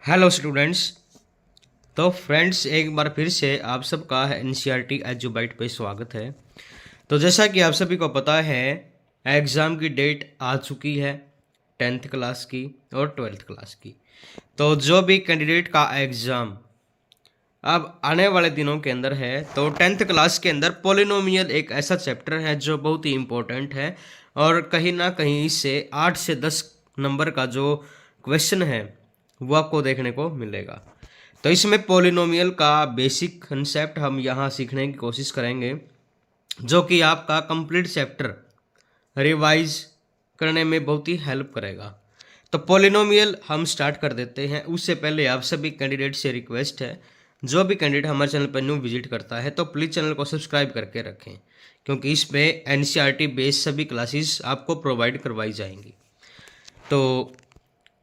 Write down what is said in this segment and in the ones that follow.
Hello students. तो friends, एक बार फिर से आप सबका एनसीईआरटी एजुबाइट पे स्वागत है। तो जैसा कि आप सभी को पता है, एग्ज़ाम की डेट आ चुकी है 10th क्लास की और 12th क्लास की। तो जो भी कैंडिडेट का एग्ज़ाम अब आने वाले दिनों के अंदर है, तो 10th क्लास के अंदर पोलिनोमियल एक ऐसा चैप्टर है जो बहुत ही इम्पोर्टेंट है और कहीं ना कहीं इससे 8 से 10 नंबर का जो क्वेश्चन है वो आपको देखने को मिलेगा। तो इसमें पोलिनोमियल का बेसिक कंसेप्ट हम यहाँ सीखने की कोशिश करेंगे, जो कि आपका कंप्लीट चैप्टर रिवाइज करने में बहुत ही हेल्प करेगा। तो पोलिनोमियल हम स्टार्ट कर देते हैं। उससे पहले आप सभी कैंडिडेट से रिक्वेस्ट है, जो भी कैंडिडेट हमारे चैनल पर न्यू विजिट करता है तो प्लीज़ चैनल को सब्सक्राइब करके रखें, क्योंकि इस पे एनसीईआरटी बेस्ड सभी क्लासेस आपको प्रोवाइड करवाई जाएंगी। तो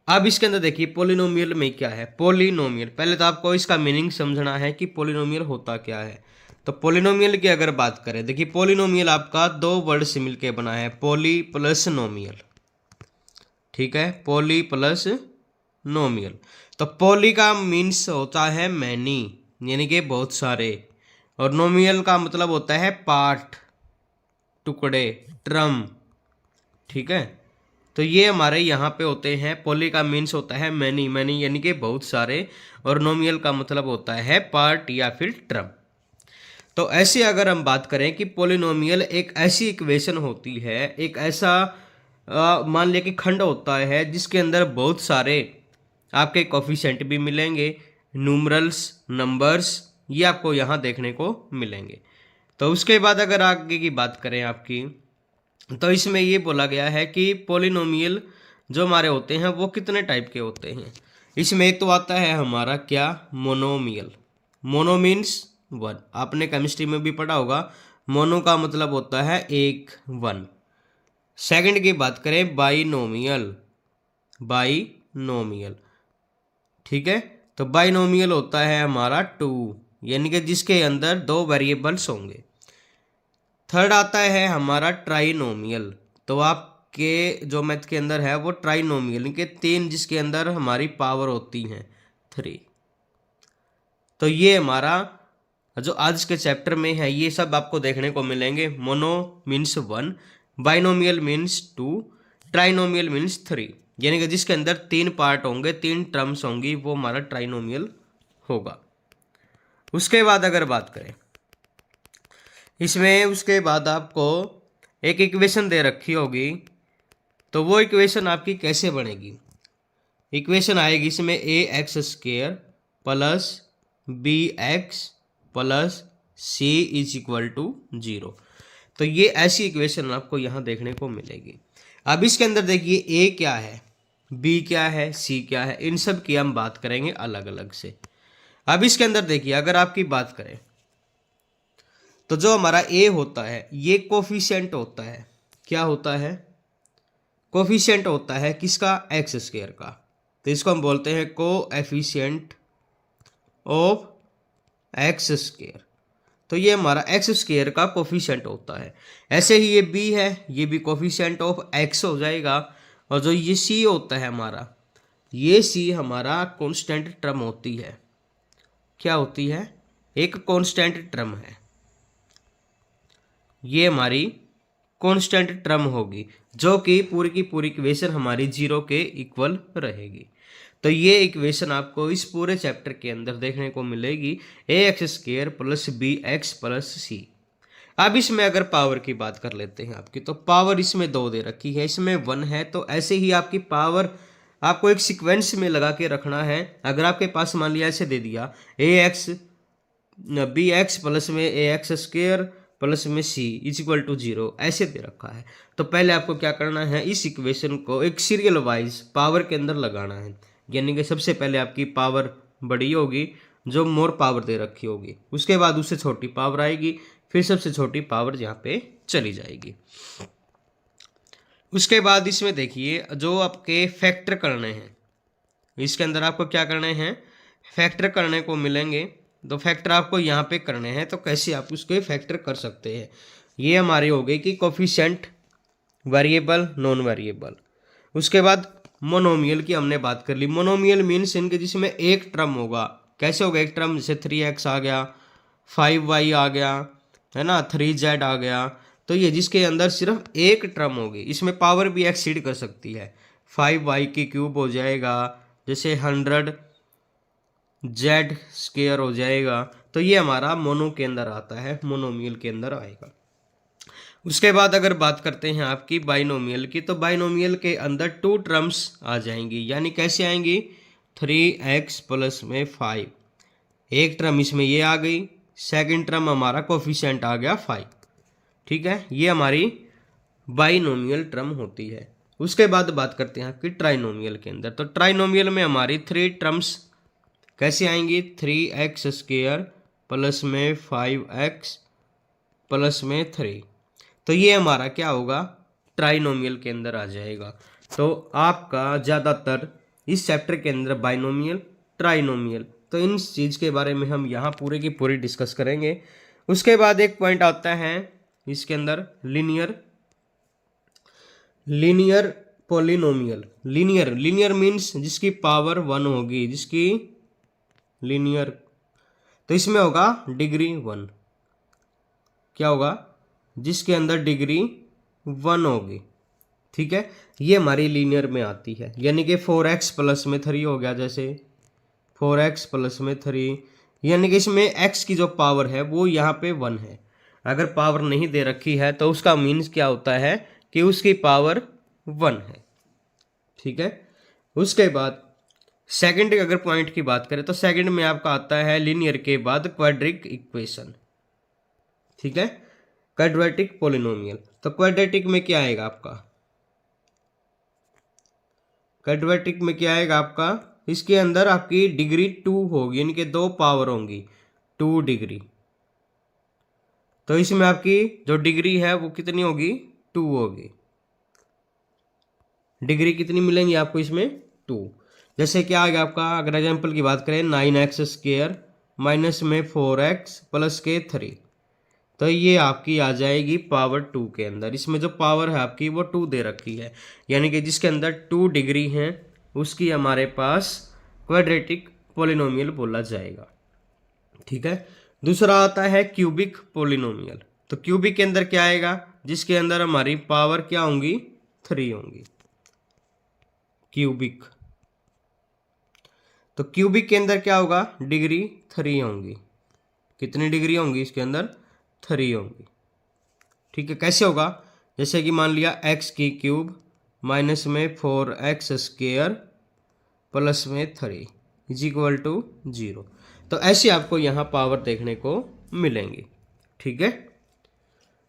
अब इसके अंदर देखिए पोलिनोमियल में क्या है। पोलिनोमियल, पहले तो आपको इसका मीनिंग समझना है कि पोलिनोमियल होता क्या है। तो पोलिनोमियल की अगर बात करें, देखिए पोलिनोमियल आपका दो वर्ड से मिलके बना है, पोली प्लस नोमियल। ठीक है, पोली प्लस नोमियल। तो पोली का मीन्स होता है मैनी, यानी कि बहुत सारे, और नोमियल का मतलब होता है पार्ट, टुकड़े, ट्रम। ठीक है, तो ये हमारे यहाँ पे होते हैं। पोली का मीन्स होता है मैनी, मैनी यानी कि बहुत सारे, और नोमियल का मतलब होता है पार्ट या फिर ट्रम। तो ऐसे अगर हम बात करें कि पोलिनोमियल एक ऐसी इक्वेशन होती है, एक ऐसा मान लिया कि खंड होता है जिसके अंदर बहुत सारे आपके कोफिशिएंट भी मिलेंगे, न्यूमरल्स, नंबर्स, ये आपको यहाँ देखने को मिलेंगे। तो उसके बाद अगर आगे की बात करें आपकी, तो इसमें ये बोला गया है कि पोलिनोमियल जो हमारे होते हैं वो कितने टाइप के होते हैं। इसमें एक तो आता है हमारा क्या, मोनोमियल। मोनो मीन्स वन, आपने केमिस्ट्री में भी पढ़ा होगा। मोनो का मतलब होता है एक, वन। सेकंड की बात करें, बाइनोमियल, बाइनोमियल। ठीक है, तो बाइनोमियल होता है हमारा टू, यानी कि जिसके अंदर दो वेरिएबल्स होंगे। थर्ड आता है हमारा ट्राइनोमियल, तो आपके जो मैथ के अंदर है वो ट्राइनोमियल, यानी कि तीन, जिसके अंदर हमारी पावर होती हैं थ्री। तो ये हमारा जो आज के चैप्टर में है ये सब आपको देखने को मिलेंगे। Mono means one, binomial means two, trinomial means three, यानी कि जिसके अंदर तीन पार्ट होंगे, तीन टर्म्स होंगी, वो हमारा ट्राइनोमियल होगा। उसके बाद अगर बात करें इसमें, उसके बाद आपको एक इक्वेशन दे रखी होगी, तो वो इक्वेशन आपकी कैसे बनेगी। इक्वेशन आएगी इसमें a x square plus b x plus c is equal to 0। तो ये ऐसी इक्वेशन आपको यहाँ देखने को मिलेगी। अब इसके अंदर देखिए ए क्या है, बी क्या है, सी क्या है, इन सब की हम बात करेंगे अलग अलग से। अब इसके अंदर देखिए अगर आपकी बात करें, तो जो हमारा ए होता है ये कोफिशिएंट होता है। क्या होता है, कोफिशिएंट होता है किसका, एक्स स्क्वायर का। तो इसको हम बोलते हैं कोएफिशिएंट ऑफ एक्स स्क्वायर। तो ये हमारा एक्स स्क्वायर का कोफिशिएंट होता है। ऐसे ही ये बी है, ये भी कोफिशिएंट ऑफ एक्स हो जाएगा। और जो ये सी होता है हमारा, ये सी हमारा कांस्टेंट टर्म होती है। क्या होती है, एक कांस्टेंट टर्म है, ये हमारी कांस्टेंट टर्म होगी, जो कि पूरी की पूरी इक्वेशन हमारी जीरो के इक्वल रहेगी। तो ये इक्वेशन आपको इस पूरे चैप्टर के अंदर देखने को मिलेगी, a x square plus b x plus c. अब इसमें अगर पावर की बात कर लेते हैं आपकी, तो पावर इसमें दो दे रखी है, इसमें वन है। तो ऐसे ही आपकी पावर आपको एक सीक्वेंस में लगा के रखना है। अगर आपके पास मान लिया ऐसे दे दिया, ए एक्स बी एक्स प्लस में ए एक्स स्क्वेयर प्लस में सी इज इक्वल टू 0, ऐसे दे रखा है। तो पहले आपको क्या करना है, इस इक्वेशन को एक सीरियल वाइज पावर के अंदर लगाना है। यानी कि सबसे पहले आपकी पावर बड़ी होगी, जो मोर पावर दे रखी होगी, उसके बाद उससे छोटी पावर आएगी, फिर सबसे छोटी पावर यहाँ पे चली जाएगी। उसके बाद इसमें देखिए जो आपके फैक्टर करने हैं, इसके अंदर आपको क्या करने हैं, फैक्टर करने को मिलेंगे। तो फैक्टर आपको यहाँ पे करने हैं, तो कैसे आप उसके फैक्टर कर सकते हैं। ये हमारी हो गई कि कोफिशिएंट, वेरिएबल, नॉन वेरिएबल। उसके बाद मोनोमियल की हमने बात कर ली। मोनोमियल मीन्स इनके जिसमें एक टर्म होगा। कैसे होगा एक टर्म? जैसे 3x आ गया, 5y आ गया, है ना, 3z आ गया। तो ये जिसके अंदर सिर्फ एक टर्म होगी, इसमें पावर भी एक्सीड कर सकती है। 5y की क्यूब हो जाएगा, जैसे 100 जेड स्क्वायर हो जाएगा। तो ये हमारा मोनो के अंदर आता है, मोनोमियल के अंदर आएगा। उसके बाद अगर बात करते हैं आपकी बाइनोमियल की, तो बाइनोमियल के अंदर टू टर्म्स आ जाएंगी। यानी कैसे आएंगी? 3x प्लस में 5, एक टर्म इसमें ये आ गई, सेकंड टर्म हमारा कोफिशिएंट आ गया 5। ठीक है, ये हमारी बाइनोमियल टर्म होती है। उसके बाद बात करते हैं आपकी ट्राइनोमियल के अंदर। तो ट्राइनोमियल में हमारी 3 टर्म्स कैसे आएंगी? 3x स्क्वायर प्लस में 5x प्लस में 3। तो ये हमारा क्या होगा? ट्राइनोमियल के अंदर आ जाएगा। तो आपका ज़्यादातर इस चैप्टर के अंदर बाइनोमियल, ट्राइनोमियल, तो इन चीज़ के बारे में हम यहाँ पूरे की पूरी डिस्कस करेंगे। उसके बाद एक पॉइंट आता है इसके अंदर लीनियर पोलिनोमियल। लीनियर मीन्स जिसकी पावर 1 होगी, जिसकी लीनियर, तो इसमें होगा डिग्री 1। क्या होगा? जिसके अंदर डिग्री 1 होगी। ठीक है, ये हमारी लीनियर में आती है। यानी कि 4x प्लस में 3 हो गया, जैसे 4x प्लस में 3, यानी कि इसमें x की जो पावर है वो यहाँ पे 1 है। अगर पावर नहीं दे रखी है तो उसका मीन्स क्या होता है कि उसकी पावर 1 है। ठीक है, उसके बाद सेकंड अगर पॉइंट की बात करें तो सेकंड में आपका आता है लीनियर के बाद क्वाड्रिक इक्वेशन। ठीक है, क्वाड्रेटिक पोलिनोमियल। तो क्वाड्रेटिक में क्या आएगा आपका? क्वाड्रेटिक में क्या आएगा आपका? इसके अंदर आपकी डिग्री 2 होगी, यानी कि 2 पावर होंगी, 2 डिग्री। तो इसमें आपकी जो डिग्री है वो कितनी होगी? 2 होगी। डिग्री कितनी मिलेंगी आपको इसमें? 2। जैसे क्या आएगा आपका? अगर एग्जाम्पल की बात करें 9x स्क्वायर माइनस में 4x प्लस के 3, तो ये आपकी आ जाएगी पावर 2 के अंदर। इसमें जो पावर है आपकी वो 2 दे रखी है, यानी कि जिसके अंदर 2 डिग्री है उसकी हमारे पास क्वाड्रेटिक पोलिनोमियल बोला जाएगा। ठीक है, दूसरा आता है क्यूबिक पोलिनोमियल। तो क्यूबिक के अंदर क्या आएगा? जिसके अंदर हमारी पावर क्या होंगी? 3 होंगी, क्यूबिक। तो क्यूबिक के अंदर क्या होगा? डिग्री 3 होंगी। कितनी डिग्री होंगी इसके अंदर? 3 होंगी। ठीक है, कैसे होगा? जैसे कि मान लिया x की क्यूब माइनस में 4x स्क्वायर प्लस में 3 इज इक्वल टू 0। तो ऐसे आपको यहाँ पावर देखने को मिलेंगी। ठीक है,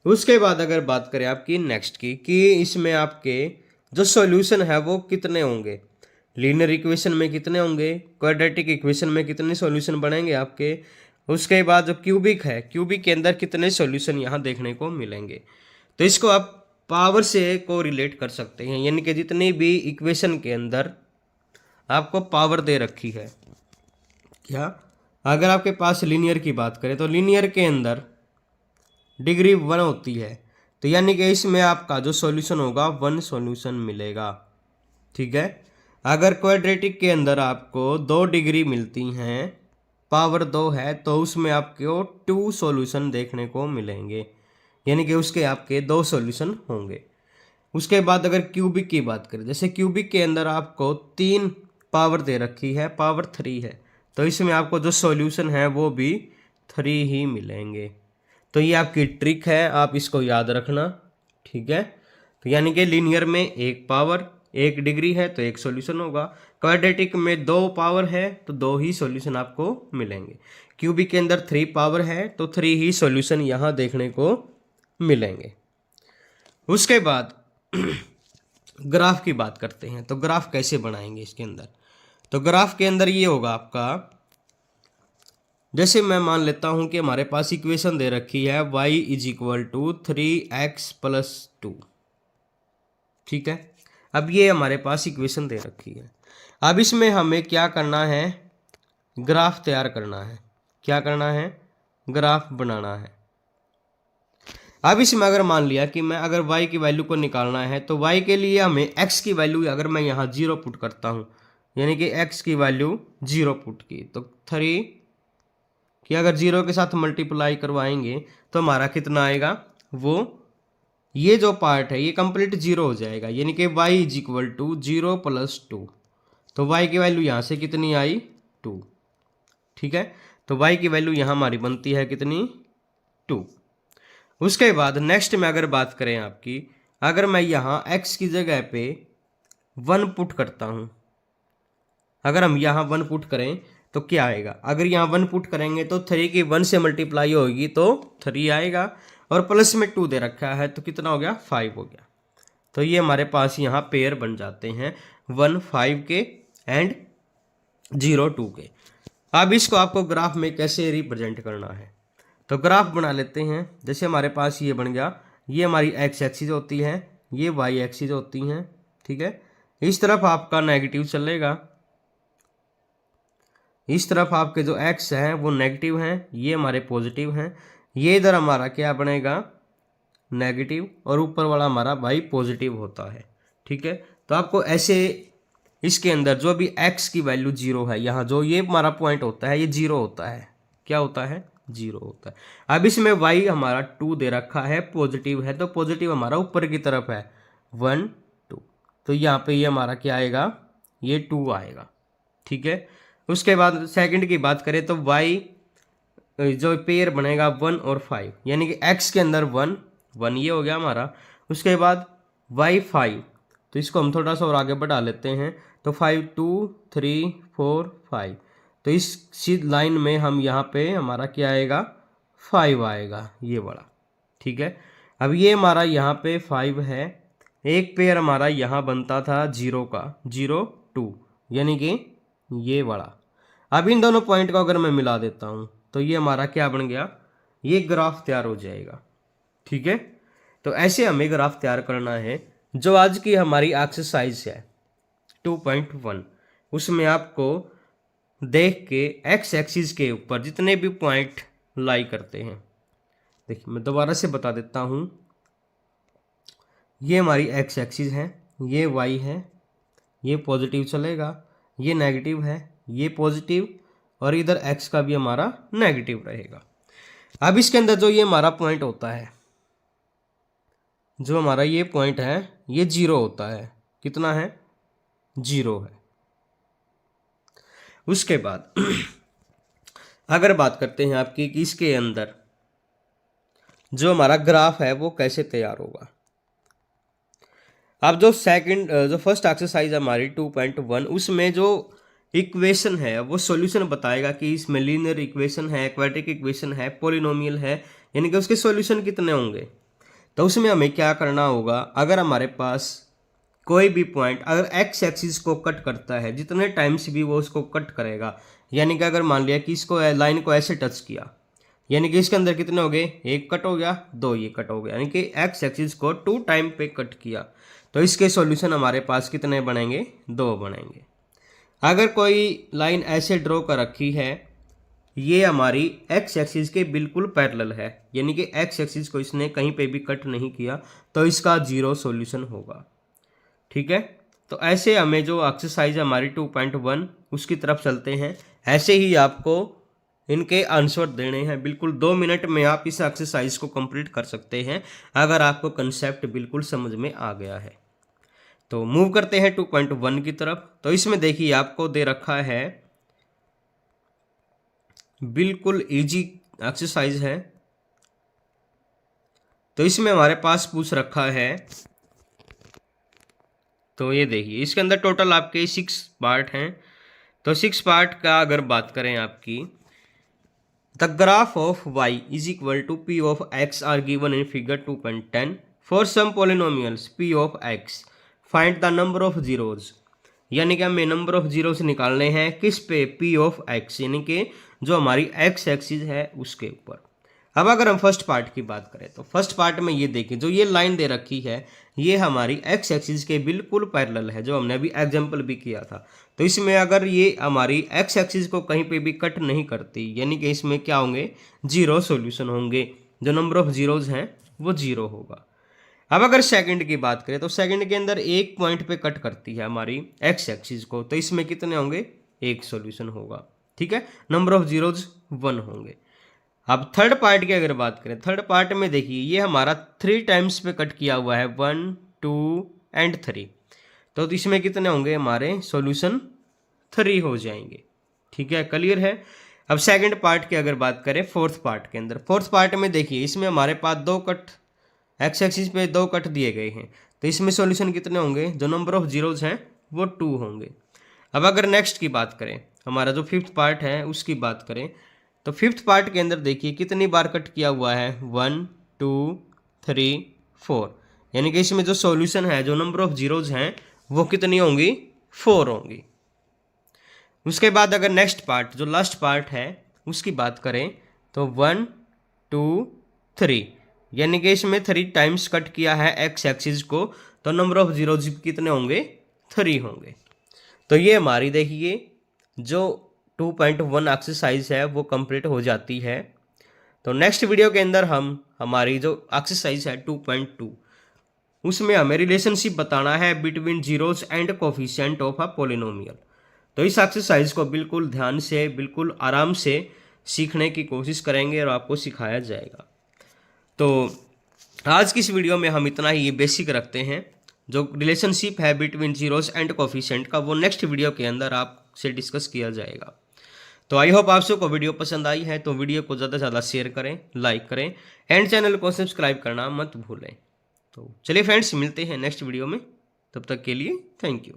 उसके बाद अगर बात करें आपकी नेक्स्ट की, कि इसमें आपके जो सॉल्यूशन है वो कितने होंगे? लीनियर इक्वेशन में कितने होंगे? क्वाड्रेटिक इक्वेशन में कितने सॉल्यूशन बनेंगे आपके? उसके बाद जो क्यूबिक है, क्यूबिक के अंदर कितने सॉल्यूशन यहाँ देखने को मिलेंगे? तो इसको आप पावर से को रिलेट कर सकते हैं, यानी कि जितनी भी इक्वेशन के अंदर आपको पावर दे रखी है। क्या? अगर आपके पास लीनियर की बात करें तो लीनियर के अंदर डिग्री 1 होती है, तो यानी कि इसमें आपका जो सॉल्यूशन होगा 1 सॉल्यूशन मिलेगा। ठीक है, अगर क्वाड्रेटिक के अंदर आपको 2 डिग्री मिलती हैं, पावर 2 है, तो उसमें आपको 2 सॉल्यूशन देखने को मिलेंगे, यानी कि उसके आपके 2 सॉल्यूशन होंगे। उसके बाद अगर क्यूबिक की बात करें, जैसे क्यूबिक के अंदर आपको 3 पावर दे रखी है, पावर 3 है, तो इसमें आपको जो सॉल्यूशन है वो भी 3 ही मिलेंगे। तो ये आपकी ट्रिक है, आप इसको याद रखना। ठीक है, तो यानी कि लीनियर में 1 पावर 1 डिग्री है तो 1 सॉल्यूशन होगा, क्वाड्रेटिक में 2 पावर है तो 2 ही सॉल्यूशन आपको मिलेंगे, क्यूबिक के अंदर 3 पावर है तो 3 ही सॉल्यूशन यहाँ देखने को मिलेंगे। उसके बाद ग्राफ की बात करते हैं। तो ग्राफ कैसे बनाएंगे इसके अंदर? तो ग्राफ के अंदर ये होगा आपका, जैसे मैं मान लेता हूं कि हमारे पास इक्वेशन दे रखी है y is equal to 3x plus 2। ठीक है, अब ये हमारे पास इक्वेशन दे रखी है। अब इसमें हमें क्या करना है? ग्राफ तैयार करना है। क्या करना है? ग्राफ बनाना है। अब इसमें अगर मान लिया कि मैं अगर y की वैल्यू को निकालना है तो y के लिए हमें x की वैल्यू अगर मैं यहाँ 0 पुट करता हूँ, यानी कि x की वैल्यू 0 पुट की, तो 3 कि अगर 0 के साथ मल्टीप्लाई करवाएंगे तो हमारा कितना आएगा, वो ये जो पार्ट है ये कंप्लीट 0 हो जाएगा, यानी कि y इज इक्वल टू 0 + 2। तो y की वैल्यू यहाँ से कितनी आई, 2। ठीक है, तो y की वैल्यू यहाँ हमारी बनती है कितनी, 2। उसके बाद नेक्स्ट में अगर बात करें आपकी, अगर मैं यहाँ x की जगह पे 1 पुट करता हूँ, अगर हम यहाँ 1 पुट करें तो क्या आएगा, अगर यहाँ 1 पुट करेंगे तो 3 की 1 से मल्टीप्लाई होगी तो 3 आएगा, और प्लस में 2 दे रखा है तो कितना हो गया, 5 हो गया। तो ये हमारे पास यहाँ पेयर बन जाते हैं 1 5 के एंड 0 2 के। अब इसको आपको ग्राफ में कैसे रिप्रेजेंट करना है, तो ग्राफ बना लेते हैं। जैसे हमारे पास ये बन गया, ये हमारी x एक्सिस होती है, ये y एक्सिस होती हैं। ठीक है, इस तरफ आपका नेगेटिव चलेगा, इस तरफ आपके जो x हैं वो नेगेटिव हैं, ये हमारे पॉजिटिव हैं। ये इधर हमारा क्या बनेगा, नेगेटिव, और ऊपर वाला हमारा y पॉजिटिव होता है। ठीक है, तो आपको ऐसे इसके अंदर जो भी x की वैल्यू 0 है, यहाँ जो ये हमारा पॉइंट होता है ये 0 होता है, क्या होता है, 0 होता है। अब इसमें y हमारा 2 दे रखा है, पॉजिटिव है, तो पॉजिटिव हमारा ऊपर की तरफ है 1 2, तो यहाँ पे ये हमारा क्या आएगा, ये 2 आएगा। ठीक है, उसके बाद सेकंड की बात करें तो y जो पेयर बनेगा 1 और 5, यानी कि x के अंदर 1 1 ये हो गया हमारा। उसके बाद y 5, तो इसको हम थोड़ा सा और आगे बढ़ा लेते हैं, तो 5 2 3 4 5, तो इस लाइन में हम यहाँ पे हमारा क्या आएगा, 5 आएगा, ये वाला। ठीक है, अब ये हमारा यहाँ पे 5 है, एक पेयर हमारा यहाँ बनता था 0 का, 0 2, यानी कि ये वाला। अब इन दोनों पॉइंट को अगर मैं मिला देता हूँ तो ये हमारा क्या बन गया, ये ग्राफ तैयार हो जाएगा। ठीक है, तो ऐसे हमें ग्राफ तैयार करना है। जो आज की हमारी एक्सरसाइज है 2.1, उसमें आपको देख के x एक्सिस के ऊपर जितने भी पॉइंट लाई करते हैं, देखिए मैं दोबारा से बता देता हूँ, ये हमारी x एक्सिस है, ये y है, ये पॉजिटिव चलेगा, ये नेगेटिव है, ये पॉजिटिव, और इधर x का भी हमारा नेगेटिव रहेगा। अब इसके अंदर जो ये हमारा पॉइंट होता है, जो हमारा ये पॉइंट है ये 0 होता है, कितना है, 0 है। उसके बाद अगर बात करते हैं आपकी कि इसके अंदर जो हमारा ग्राफ है वो कैसे तैयार होगा। अब जो फर्स्ट एक्सरसाइज हमारी 2.1, उसमें जो इक्वेशन है वो सॉल्यूशन बताएगा कि इसमें लीनियर इक्वेशन है, क्वाड्रेटिक इक्वेशन है, पॉलिनोमियल है, यानी कि उसके सॉल्यूशन कितने होंगे। तो उसमें हमें क्या करना होगा, अगर हमारे पास कोई भी पॉइंट अगर x एक्सिस को कट करता है, जितने टाइम्स भी वो उसको कट करेगा, यानी कि अगर मान लिया कि इसको लाइन को ऐसे टच किया, यानी कि इसके अंदर कितने हो गए, 1 कट हो गया, 2 ये कट हो गया, यानी कि x एक्सिस को 2 टाइम पे कट किया, तो इसके सॉल्यूशन हमारे पास कितने बनेंगे, 2 बनेंगे। अगर कोई लाइन ऐसे ड्रॉ कर रखी है, ये हमारी x एक्सिस के बिल्कुल पैरेलल है, यानी कि x एक्सिस को इसने कहीं पे भी कट नहीं किया, तो इसका 0 सॉल्यूशन होगा। ठीक है, तो ऐसे हमें जो एक्सरसाइज हमारी 2.1 उसकी तरफ चलते हैं। ऐसे ही आपको इनके आंसर देने हैं, बिल्कुल 2 मिनट में आप इस एक्सरसाइज को कंप्लीट कर सकते हैं अगर आपको कंसेप्ट बिल्कुल समझ में आ गया है। तो मूव करते हैं 2.1 की तरफ। तो इसमें देखिए आपको दे रखा है, बिल्कुल इजी एक्सरसाइज है। तो इसमें हमारे पास पूछ रखा है, तो ये देखिए इसके अंदर टोटल आपके 6 पार्ट हैं। तो 6 पार्ट का अगर बात करें आपकी, the graph of y is equal to p of x are given in figure 2.10 for some polynomials p of x find the number of zeros, यानी कि हमें नंबर ऑफ जीरोज निकालने हैं किस पे, p ऑफ x, यानी कि जो हमारी x एक्सिस है उसके ऊपर। अब अगर हम फर्स्ट पार्ट की बात करें तो फर्स्ट पार्ट में ये देखिए, जो ये लाइन दे रखी है ये हमारी x एक्सिस के बिल्कुल पैरेलल है, जो हमने अभी एग्जांपल भी किया था। तो इसमें अगर ये हमारी x एक्सिस को कहीं पे भी कट नहीं करती, यानी कि इसमें क्या होंगे, 0 सॉल्यूशन होंगे, जो नंबर ऑफ जीरोज हैं वो 0 होगा। अब अगर सेकंड की बात करें तो सेकंड के अंदर एक पॉइंट पे कट करती है हमारी एक्स एक्सिस को, तो इसमें कितने होंगे, एक सॉल्यूशन होगा। ठीक है, नंबर ऑफ जीरोज 1 होंगे। अब थर्ड पार्ट की अगर बात करें, थर्ड पार्ट में देखिए ये हमारा 3 टाइम्स पे कट किया हुआ है, 1 2 एंड 3, तो इसमें कितने होंगे हमारे सॉल्यूशन 3 हो जाएंगे। ठीक है, क्लियर है। अब सेकंड पार्ट की अगर बात करें फोर्थ पार्ट के अंदर, फोर्थ पार्ट में देखिए इसमें हमारे पास 2 कट एक्स एक्सिस पे 2 कट दिए गए हैं, तो इसमें सॉल्यूशन कितने होंगे, जो नंबर ऑफ जीरोज हैं वो 2 होंगे। अब अगर नेक्स्ट की बात करें, हमारा जो फिफ्थ पार्ट है उसकी बात करें, तो फिफ्थ पार्ट के अंदर देखिए कितनी बार कट किया हुआ है, 1 2 3 4, यानी कि इसमें जो सॉल्यूशन है, जो नंबर ऑफ जीरोज हैं वो कितनी होंगी, 4 होंगी। उसके बाद अगर नेक्स्ट पार्ट जो लास्ट पार्ट है उसकी बात करें, तो 1 2 3, यानी कि इसमें 3 टाइम्स कट किया है एक्स एक्सिस को, तो नंबर ऑफ जीरोज कितने होंगे, 3 होंगे। तो ये हमारी देखिए जो 2.1 एक्सरसाइज है वो कंप्लीट हो जाती है। तो नेक्स्ट वीडियो के अंदर हम हमारी जो एक्सरसाइज है 2.2, उसमें हमें रिलेशनशिप बताना है between zeros and coefficient of a polynomial. तो इस एक्सरसाइज को बिल्कुल ध्यान से, बिल्कुल आराम से सीखने की कोशिश करेंगे और आपको सिखाया जाएगा। तो आज की इस वीडियो में हम इतना ही बेसिक रखते हैं। जो रिलेशनशिप है बिटवीन जीरोज एंड कोफिशिएंट का, वो नेक्स्ट वीडियो के अंदर आपसे डिस्कस किया जाएगा। तो आई होप आप सबको वीडियो पसंद आई है, तो वीडियो को ज़्यादा से ज़्यादा शेयर करें, लाइक करें एंड चैनल को सब्सक्राइब करना मत भूलें। तो चलिए फ्रेंड्स, मिलते हैं नेक्स्ट वीडियो में, तब तक के लिए थैंक यू।